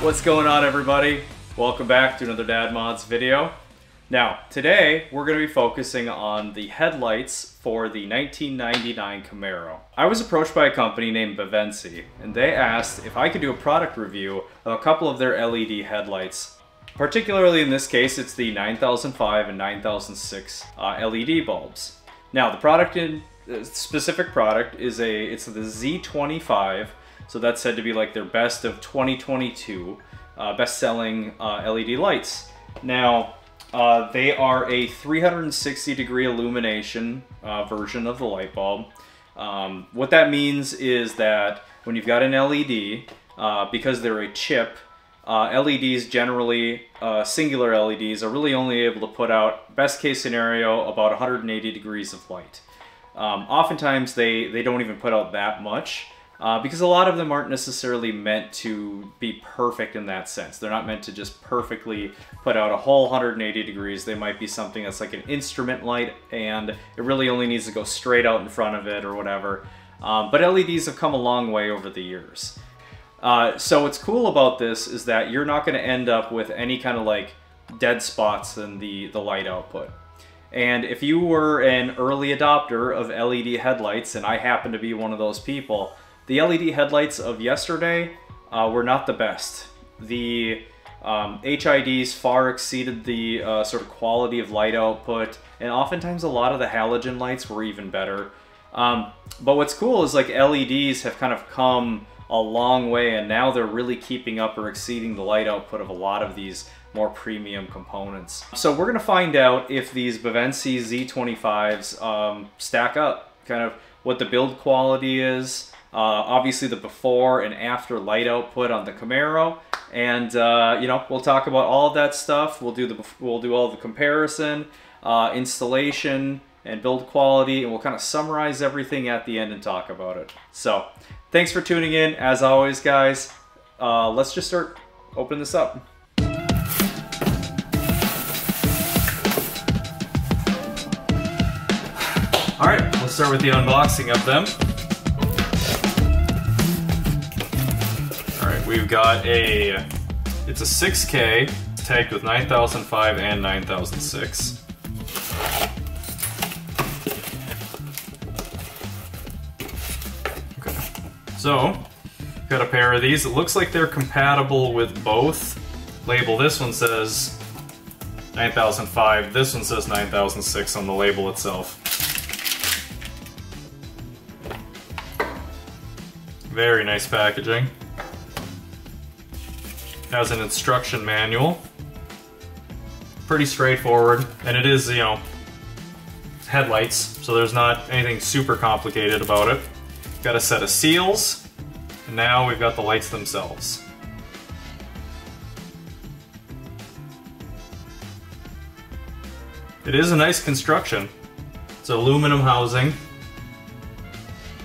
What's going on, everybody? Welcome back to another Dad Mods video. Now, today we're going to be focusing on the headlights for the 1999 Camaro. I was approached by a company named Bavenci, and they asked if I could do a product review of a couple of their LED headlights. Particularly in this case, it's the 9005 and 9006 LED bulbs. Now, the specific product is it's the Z25, so that's said to be like their best of 2022 best-selling LED lights. Now, they are a 360-degree illumination version of the light bulb. What that means is that when you've got an LED, because they're a chip, LEDs generally, singular LEDs, are really only able to put out, best case scenario, about 180 degrees of light. Oftentimes they don't even put out that much, because a lot of them aren't necessarily meant to be perfect in that sense. They're not meant to just perfectly put out a whole 180 degrees. They might be something that's like an instrument light, and it really only needs to go straight out in front of it or whatever. But LEDs have come a long way over the years. So what's cool about this is that you're not going to end up with any kind of like dead spots in the light output. And if you were an early adopter of LED headlights, and I happen to be one of those people, the LED headlights of yesterday were not the best. The HIDs far exceeded the sort of quality of light output, and oftentimes a lot of the halogen lights were even better. But what's cool is like LEDs have kind of come a long way, and now they're really keeping up or exceeding the light output of a lot of these more premium components. So we're gonna find out if these Bavenci Z25s stack up, kind of what the build quality is, obviously the before and after light output on the Camaro, and you know, we'll talk about all of that stuff. We'll do all the comparison, installation, and build quality, and we'll kind of summarize everything at the end and talk about it. So thanks for tuning in. As always, guys, let's just start opening this up. All right, let's start with the unboxing of them. All right, we've got it's a 6K tagged with 9005 and 9006. Okay, so got a pair of these. It looks like they're compatible with both. Label, this one says 9005, this one says 9006 on the label itself. Very nice packaging. Has an instruction manual. Pretty straightforward, and it is, you know, headlights, so there's not anything super complicated about it. Got a set of seals, and now we've got the lights themselves. It is a nice construction. It's aluminum housing.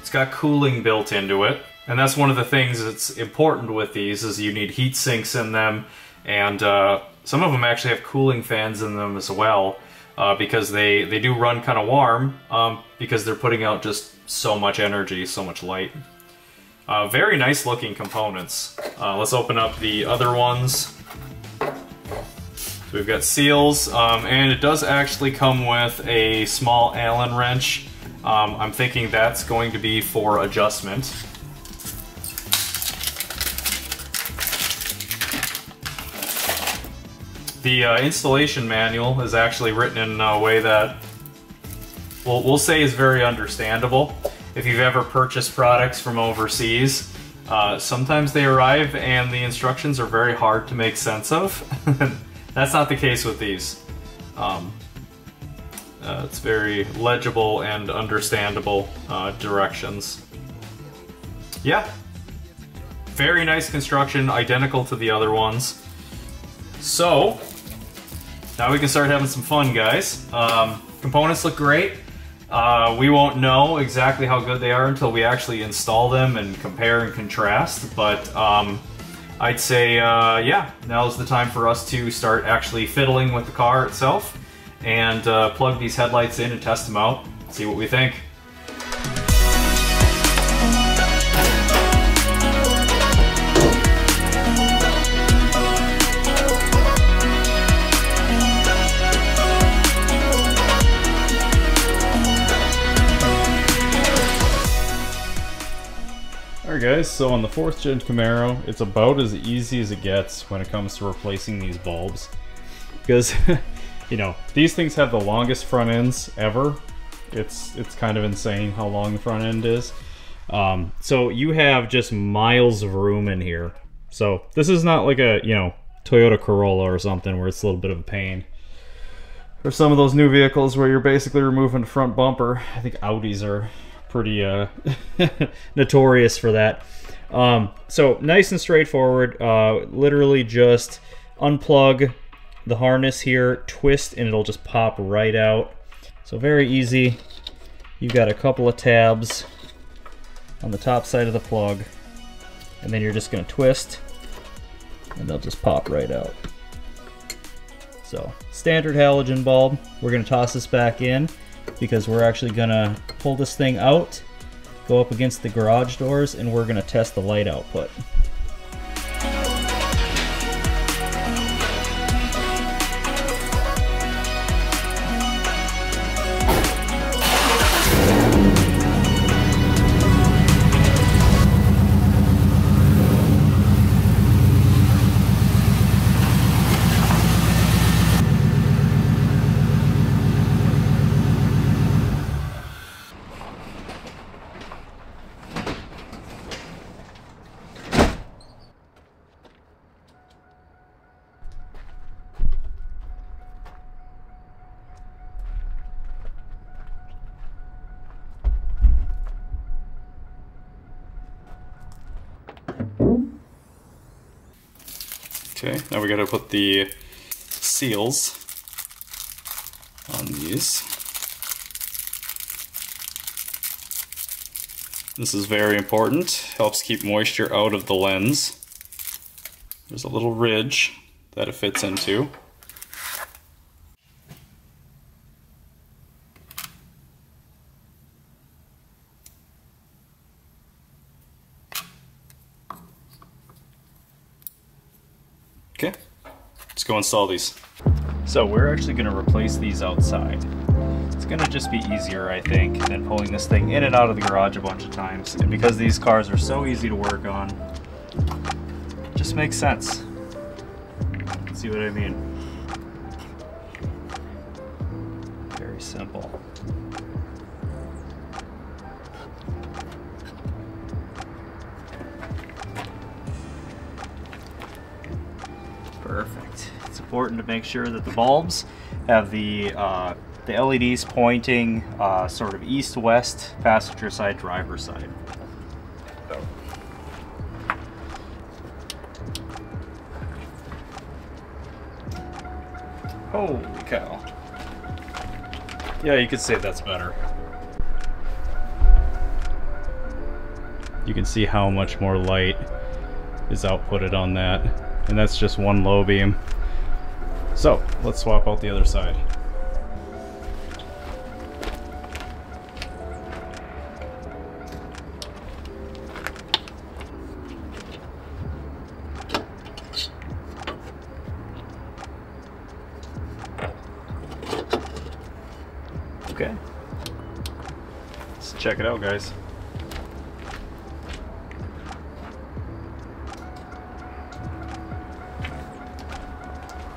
It's got cooling built into it, and that's one of the things that's important with these, is you need heat sinks in them, and some of them actually have cooling fans in them as well, because they do run kind of warm, because they're putting out just so much energy, so much light. Very nice looking components. Let's open up the other ones. So we've got seals, and it does actually come with a small Allen wrench. I'm thinking that's going to be for adjustment. The installation manual is actually written in a way that we'll say is very understandable. If you've ever purchased products from overseas, sometimes they arrive and the instructions are very hard to make sense of. That's not the case with these. It's very legible and understandable directions. Yeah, very nice construction, identical to the other ones. So, now we can start having some fun, guys. Components look great. We won't know exactly how good they are until we actually install them and compare and contrast, but I'd say, yeah, now's the time for us to start actually fiddling with the car itself and plug these headlights in and test them out, see what we think. Alright guys, so on the 4th gen Camaro, it's about as easy as it gets when it comes to replacing these bulbs. Because, you know, these things have the longest front ends ever. It's kind of insane how long the front end is. So you have just miles of room in here. So this is not like a, you know, Toyota Corolla or something where it's a little bit of a pain. Or some of those new vehicles where you're basically removing the front bumper. I think Audis are pretty notorious for that. So nice and straightforward. Literally just unplug the harness here, twist, and it'll just pop right out. So very easy. You've got a couple of tabs on the top side of the plug, and then you're just going to twist and they'll just pop right out. So standard halogen bulb. We're going to toss this back in because we're actually going to pull this thing out, go up against the garage doors, and we're going to test the light output. Okay, now we gotta put the seals on these. This is very important, helps keep moisture out of the lens. There's a little ridge that it fits into. Okay, let's go install these. So we're actually going to replace these outside. It's going to just be easier, I think, than pulling this thing in and out of the garage a bunch of times. And because these cars are so easy to work on, it just makes sense. See what I mean? Very simple. Perfect. It's important to make sure that the bulbs have the LEDs pointing sort of east-west, passenger side, driver side. So. Holy cow. Yeah, you could say that's better. You can see how much more light is outputted on that. And that's just one low beam. So let's swap out the other side. Okay. Let's check it out, guys.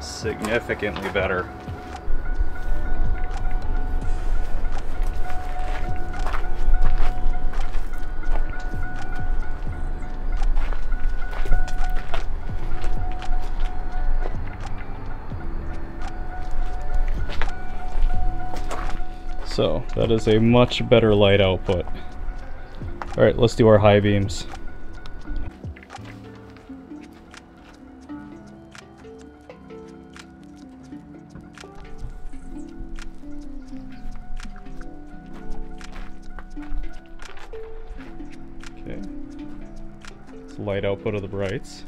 Significantly better. So that is a much better light output. All right, let's do our high beams. Okay, it's light output of the brights.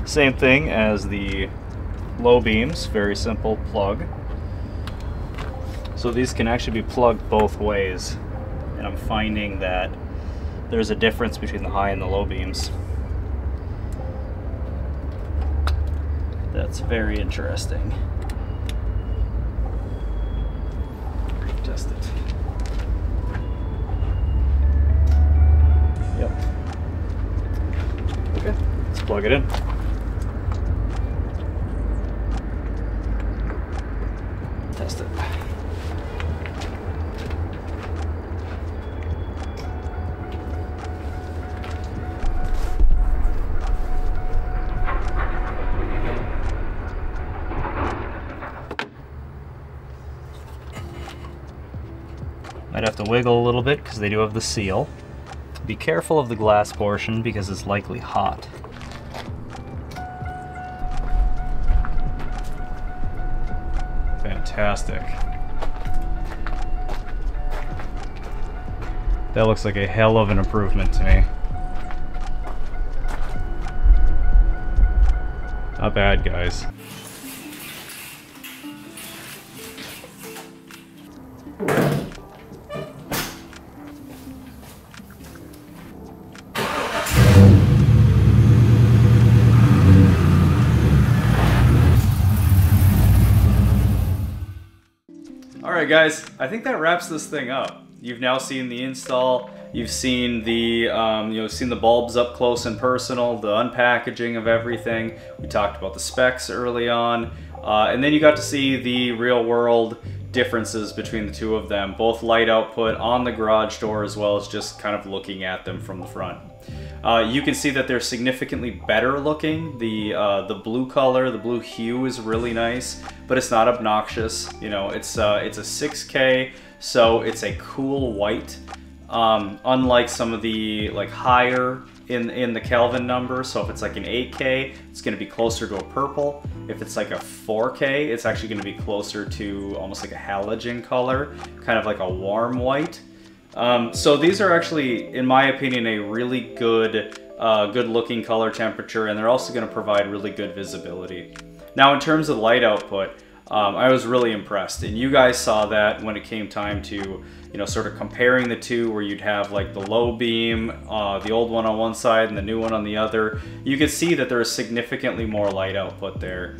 Same thing as the low beams, very simple plug. So these can actually be plugged both ways, and I'm finding that there's a difference between the high and the low beams. That's very interesting. Test it. plug it in. Test it. Might have to wiggle a little bit because they do have the seal. Be careful of the glass portion because it's likely hot. Fantastic. That looks like a hell of an improvement to me. Not bad, guys. Alright guys, I think that wraps this thing up. You've now seen the install, you've seen the seen the bulbs up close and personal, the unpackaging of everything. We talked about the specs early on, and then you got to see the real world differences between the two of them, both light output on the garage door as well as just kind of looking at them from the front. You can see that they're significantly better looking. The blue color, the blue hue is really nice, but it's not obnoxious. You know, it's a 6K, so it's a cool white. Unlike some of the like higher in the Kelvin number, so if it's like an 8K, it's going to be closer to a purple. If it's like a 4K, it's actually going to be closer to almost like a halogen color, kind of like a warm white. So these are actually, in my opinion, a really good looking color temperature, and they're also going to provide really good visibility. Now in terms of light output, I was really impressed, and you guys saw that when it came time to, you know, sort of comparing the two, where you'd have like the low beam, the old one on one side and the new one on the other. You could see that there is significantly more light output there.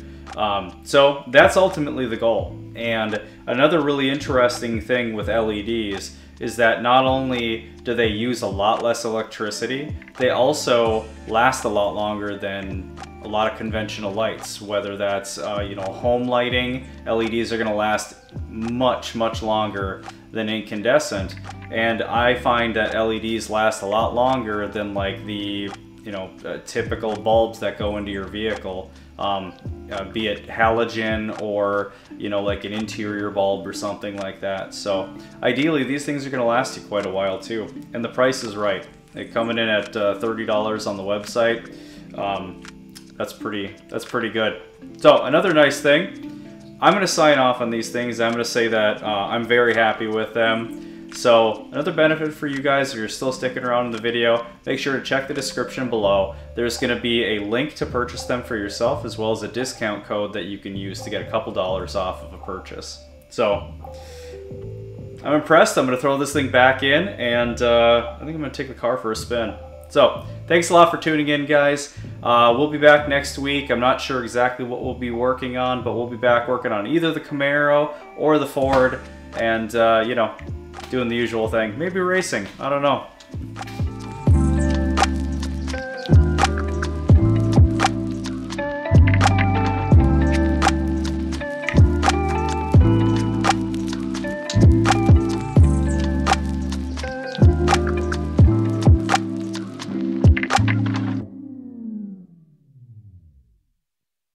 So that's ultimately the goal. And another really interesting thing with LEDs is that not only do they use a lot less electricity, they also last a lot longer than a lot of conventional lights. Whether that's you know, home lighting, LEDs are going to last much longer than incandescent, and I find that LEDs last a lot longer than like the, you know, typical bulbs that go into your vehicle, be it halogen or, you know, like an interior bulb or something like that. So ideally these things are going to last you quite a while too, and the price is right. They're coming in at $30 on the website. That's pretty good. So another nice thing, I'm going to sign off on these things. I'm going to say that I'm very happy with them. So another benefit for you guys, if you're still sticking around in the video, make sure to check the description below. There's going to be a link to purchase them for yourself, as well as a discount code that you can use to get a couple dollars off of a purchase. So I'm impressed. I'm going to throw this thing back in, and I think I'm going to take the car for a spin. So thanks a lot for tuning in, guys. We'll be back next week. I'm not sure exactly what we'll be working on, but we'll be back working on either the Camaro or the Ford, and you know, doing the usual thing. Maybe racing. I don't know.